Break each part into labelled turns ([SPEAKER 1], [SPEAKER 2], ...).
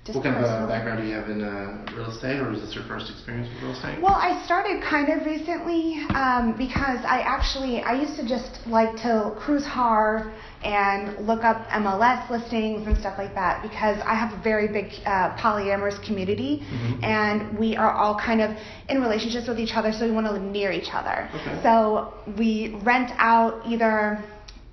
[SPEAKER 1] What kind of background do you have in real estate, or is this your first experience with real estate?
[SPEAKER 2] Well, I started kind of recently because I used to just like to cruise hard and look up MLS listings and stuff like that, because I have a very big polyamorous community, and we are all kind of in relationships with each other, so we want to live near each other.
[SPEAKER 1] Okay.
[SPEAKER 2] So we rent out either,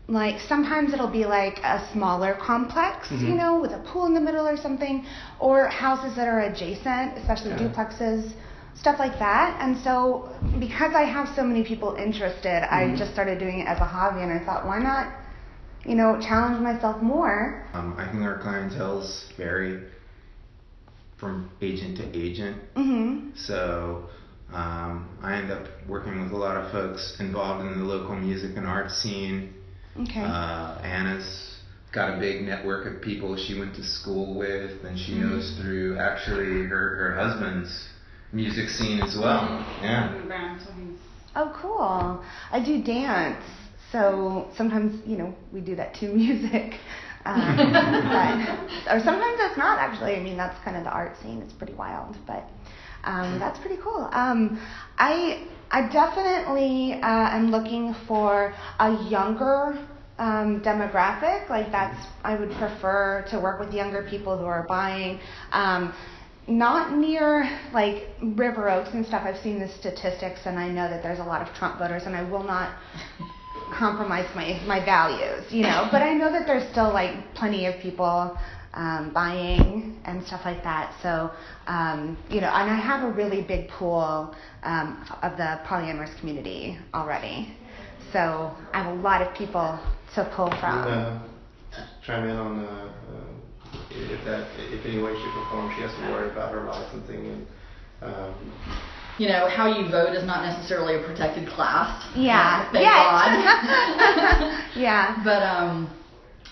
[SPEAKER 2] like, sometimes it'll be like a smaller complex, you know, with a pool in the middle or something, or houses that are adjacent, especially duplexes, stuff like that. And so because I have so many people interested, I just started doing it as a hobby, and I thought, why not, you know, challenge myself more?
[SPEAKER 3] I think our clientels vary from agent to agent. So I end up working with a lot of folks involved in the local music and art scene.
[SPEAKER 2] Okay.
[SPEAKER 3] Anna's got a big network of people she went to school with, and she knows through actually her husband's music scene as well. Yeah.
[SPEAKER 2] Oh, cool. I do dance, so sometimes, you know, we do that to music. Or sometimes it's not, actually. I mean, that's kind of the art scene. It's pretty wild, but that's pretty cool. I definitely am looking for a younger demographic. Like, I would prefer to work with younger people who are buying. Not near, like, River Oaks and stuff. I've seen the statistics, and I know that there's a lot of Trump voters, and I will not compromise my values, you know. But I know that there's still, like, plenty of people buying and stuff like that. So, you know, and I have a really big pool of the polyamorous community already. So I have a lot of people to pull from.
[SPEAKER 1] Chime in on if any way, shape, or form she has to worry about her licensing and.
[SPEAKER 4] You know, how you vote is not necessarily a protected class.
[SPEAKER 2] Yeah.
[SPEAKER 4] Thank God.
[SPEAKER 2] Yeah.
[SPEAKER 4] But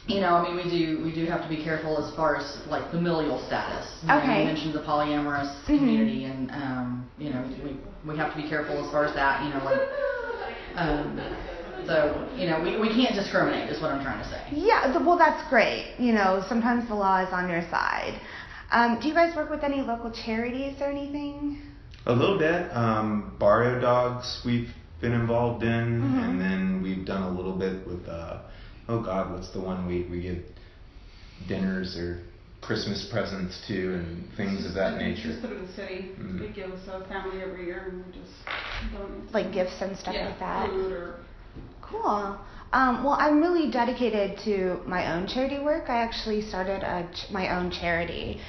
[SPEAKER 4] you know, I mean, we do have to be careful as far as, like, familial status. You know, you mentioned the polyamorous community, and you know, we have to be careful as far as that. You know, like, so, you know, we can't discriminate, is what I'm trying to say.
[SPEAKER 2] Yeah. Well, that's great. You know, sometimes the law is on your side. Do you guys work with any local charities or anything?
[SPEAKER 3] A little bit. Barrio Dogs we've been involved in, and then we've done a little bit with oh God, what's the one we give dinners or Christmas presents to and things of that nature.
[SPEAKER 5] Just through the city. They give us a family every year, and we just donate.
[SPEAKER 2] Like gifts and stuff like that.
[SPEAKER 5] Food or.
[SPEAKER 2] Cool. Well, I'm really dedicated to my own charity work. I actually started my own charity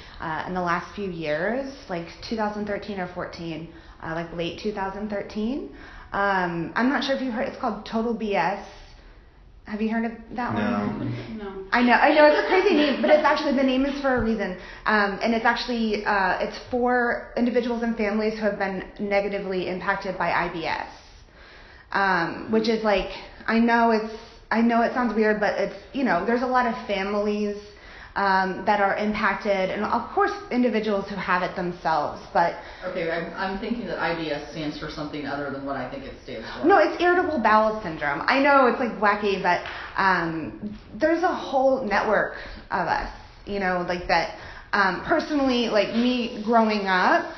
[SPEAKER 2] in the last few years, like 2013 or 14, like late 2013. I'm not sure if you've heard. It's called Total BS. Have you heard of that one?
[SPEAKER 5] No.
[SPEAKER 2] I know it's a crazy name, but it's actually, the name is for a reason. And it's actually it's for individuals and families who have been negatively impacted by IBS, which is like, I know it sounds weird, but it's, you know, there's a lot of families that are impacted, and of course individuals who have it themselves. But
[SPEAKER 4] okay, I'm thinking that IBS stands for something other than what I think it stands for.
[SPEAKER 2] No, it's irritable bowel syndrome. I know it's like wacky, but there's a whole network of us, you know, like that. Personally, like me growing up,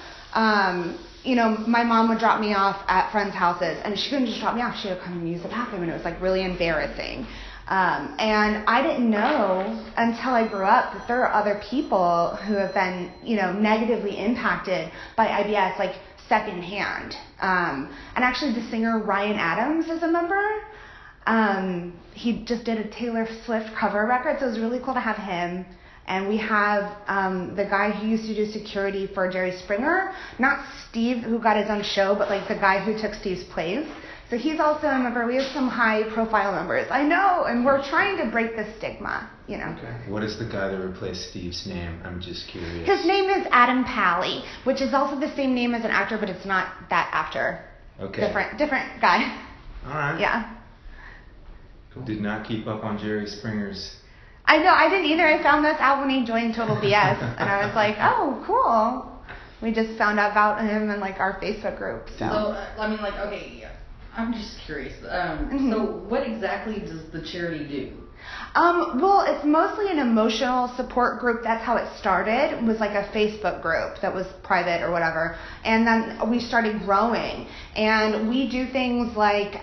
[SPEAKER 2] you know, my mom would drop me off at friends' houses, and she couldn't just drop me off. She would come and use the bathroom, and it was like really embarrassing. And I didn't know until I grew up that there are other people who have been, you know, negatively impacted by IBS, like secondhand. And actually the singer Ryan Adams is a member. He just did a Taylor Swift cover record, so it was really cool to have him. And we have the guy who used to do security for Jerry Springer, not Steve, who got his own show, but like the guy who took Steve's place. So he's also a member. We have some high-profile members. I know, and we're trying to break the stigma, you know.
[SPEAKER 3] Okay. What is the guy that replaced Steve's name? I'm just curious.
[SPEAKER 2] His name is Adam Pally, which is also the same name as an actor, but it's not that actor.
[SPEAKER 3] Okay.
[SPEAKER 2] Different guy.
[SPEAKER 3] All right.
[SPEAKER 2] Yeah.
[SPEAKER 3] Cool. Did not keep up on Jerry Springer's.
[SPEAKER 2] I know, I didn't either. I found this out when he joined Total BS, and I was like, oh, cool. We just found out about him in like our Facebook group. So
[SPEAKER 4] I mean, like, okay, I'm just curious. So what exactly does the charity do?
[SPEAKER 2] Well, it's mostly an emotional support group. That's how it started. It was like a Facebook group that was private or whatever. And then we started growing. And we do things like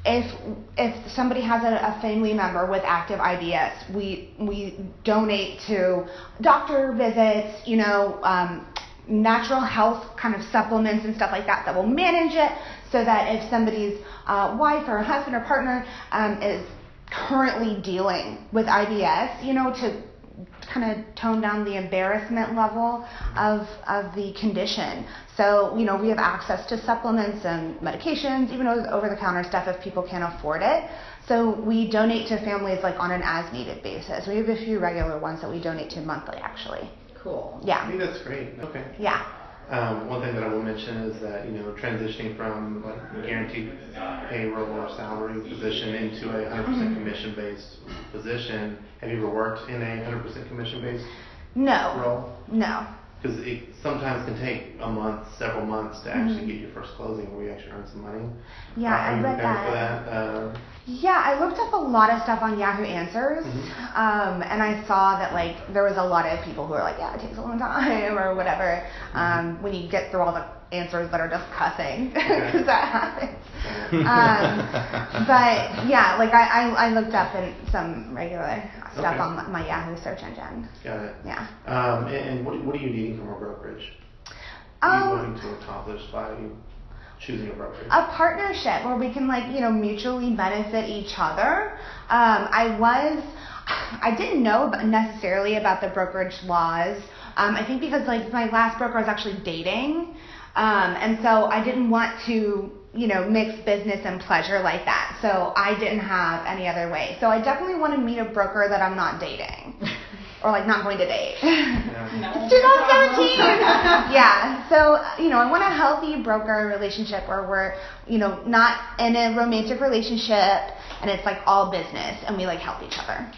[SPEAKER 2] if somebody has a family member with active IBS, we donate to doctor visits, natural health kind of supplements and stuff like that will manage it, so that if somebody's wife or husband or partner is currently dealing with IBS, to kind of tone down the embarrassment level of the condition. So, we have access to supplements and medications, even over-the-counter stuff if people can't afford it. So we donate to families like on an as-needed basis. We have a few regular ones that we donate to monthly, actually.
[SPEAKER 4] Cool.
[SPEAKER 2] Yeah.
[SPEAKER 1] I think that's great. Okay.
[SPEAKER 2] Yeah.
[SPEAKER 1] One thing that I will mention is that, transitioning from like a guaranteed payroll or salary position into a 100% commission-based position. Have you ever worked in a 100% commission-based role?
[SPEAKER 2] No.
[SPEAKER 1] Because it sometimes can take a month, several months to actually get your first closing where you actually earn some money.
[SPEAKER 2] Yeah,
[SPEAKER 1] Are you
[SPEAKER 2] I read
[SPEAKER 1] prepared for
[SPEAKER 2] that.
[SPEAKER 1] that?
[SPEAKER 2] Yeah, I looked up a lot of stuff on Yahoo Answers, and I saw that there was a lot of people who are like, yeah, it takes a long time or whatever. When you get through all the answers that are just cussing, because that happens. But yeah, I looked up in some regular stuff on my Yahoo search engine.
[SPEAKER 1] Got it.
[SPEAKER 2] Yeah.
[SPEAKER 1] And what are you needing from a brokerage? What are you looking to accomplish by choosing a brokerage?
[SPEAKER 2] A partnership where we can mutually benefit each other. I didn't know necessarily about the brokerage laws. I think because my last broker I was actually dating, and so I didn't want to mix business and pleasure like that. So I didn't have any other way. So I definitely want to meet a broker that I'm not dating. Or not going to date.
[SPEAKER 5] No.
[SPEAKER 2] It's 2017. Yeah. So, I want a healthy broker relationship where we're, not in a romantic relationship and it's all business and we help each other.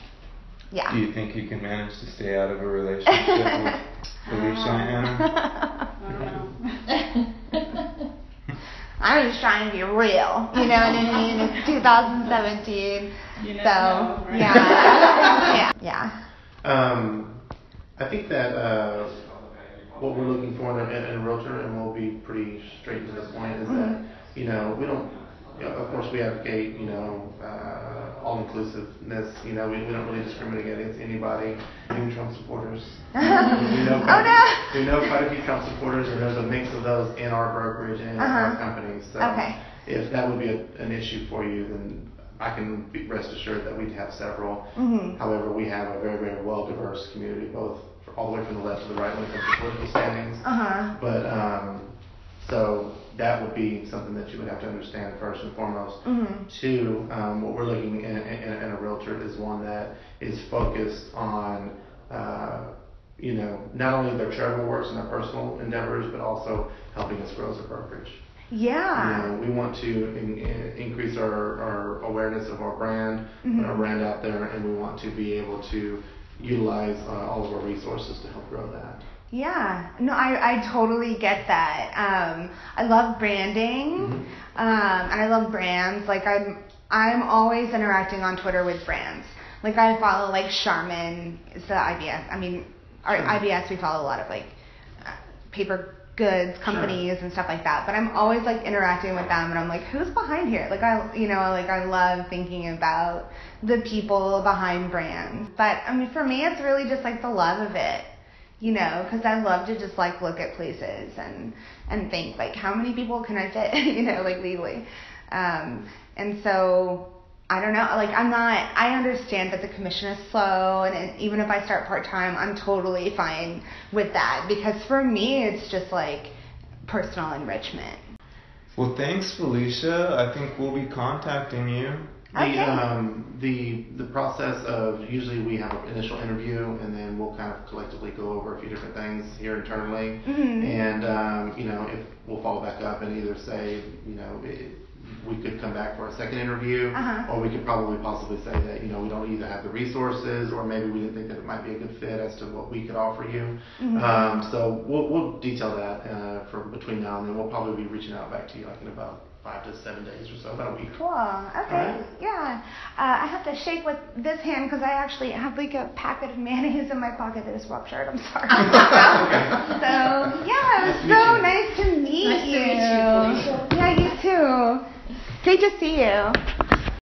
[SPEAKER 2] Yeah.
[SPEAKER 3] Do you think you can manage to stay out of a relationship with Felicia and Anna?
[SPEAKER 5] I don't know.
[SPEAKER 2] I'm just trying to be real. You know what I mean? It's 2017.
[SPEAKER 5] You never
[SPEAKER 2] So,
[SPEAKER 5] know, right?
[SPEAKER 2] yeah. Yeah.
[SPEAKER 1] I think that what we're looking for in a realtor, and we'll be pretty straight to the point, is that we don't. Of course, we advocate all-inclusiveness. We don't really discriminate against anybody. Even Trump supporters. We know quite a few Trump supporters, and there's a mix of those in our brokerage and in our company. So if that would be an issue for you, then I can rest assured that we'd have several. However, we have a very, very well-diverse community, both all the way from the left to the right when it comes to political standings. But so that would be something that you would have to understand first and foremost. Two, what we're looking in a realtor is one that is focused on not only their charitable works and their personal endeavors, but also helping us grow as a brokerage.
[SPEAKER 2] Yeah.
[SPEAKER 1] We want to increase our awareness of our brand, put our brand out there, and we want to be able to utilize all of our resources to help grow that.
[SPEAKER 2] Yeah. No, I totally get that. I love branding, and I love brands. I'm always interacting on Twitter with brands. I follow Charmin, it's the IBS. I mean, our IBS, we follow a lot of paper goods companies and stuff like that, but I'm always interacting with them, and I'm who's behind here? I love thinking about the people behind brands. But I mean, for me, it's really just the love of it, because I love to just look at places and think how many people can I fit, legally, and so I don't know, I understand that the commission is slow, and even if I start part-time, I'm totally fine with that, because for me, it's just personal enrichment.
[SPEAKER 3] Well, thanks, Felicia. I think we'll be contacting you.
[SPEAKER 1] The process of, usually we have an initial interview, and then we'll kind of collectively go over a few different things here internally, and if we'll follow back up and either say, we could come back for a second interview, or we could probably possibly say that, we don't either have the resources, or maybe we didn't think that it might be a good fit as to what we could offer you. So we'll detail that for between now and then. We'll probably be reaching out back to you in about 5 to 7 days or so, about a week.
[SPEAKER 2] Cool. Okay. Right. Yeah. I have to shake with this hand because I actually have like a packet of mayonnaise in my pocket that is ruptured. I'm sorry. So yeah, it was so nice to meet you.
[SPEAKER 4] Nice to meet you, Felicia.
[SPEAKER 2] Yeah, you too. Great to see you.